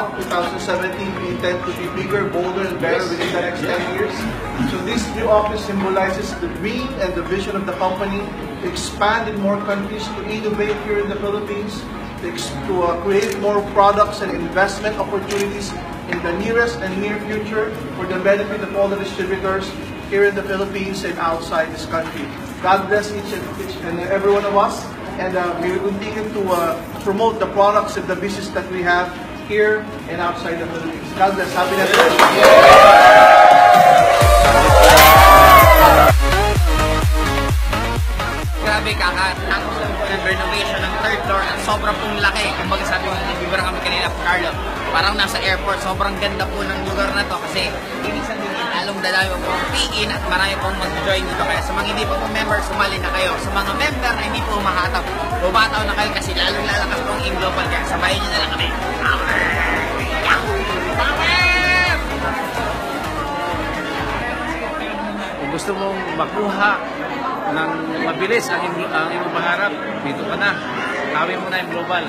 now, 2017, we intend to be bigger, bolder, and better within the next 10 years. So this new office symbolizes the dream and the vision of the company to expand in more countries, to innovate here in the Philippines, to create more products and investment opportunities in the nearest and near future for the benefit of all the distributors here in the Philippines and outside this country. God bless each and every one of us, and we will continue to promote the products and the business that we have here and outside the Philippines. God bless. Happy National Day. Grabe, kakatapos lang po ng renovation ng third floor at sobrang pong laki. Kumbaga sabi mo, nagbibira kami kanina, Carlo, parang nasa airport. Sobrang ganda po ng lugar na to kasi ibig sabihin, lalong dalayo po ang PIN at marami pong mag-join dito. Kaya sa mga hindi po member, sumali na kayo. Sa mga member na hindi po mahatap, bumataw na kayo kasi lalong lalakas po ang in-global. Kaya sabayin nyo na lang kami. Kung gusto mong makuha ng mabilis ang iyong pangarap, dito ka na. Kawin mo na yung global.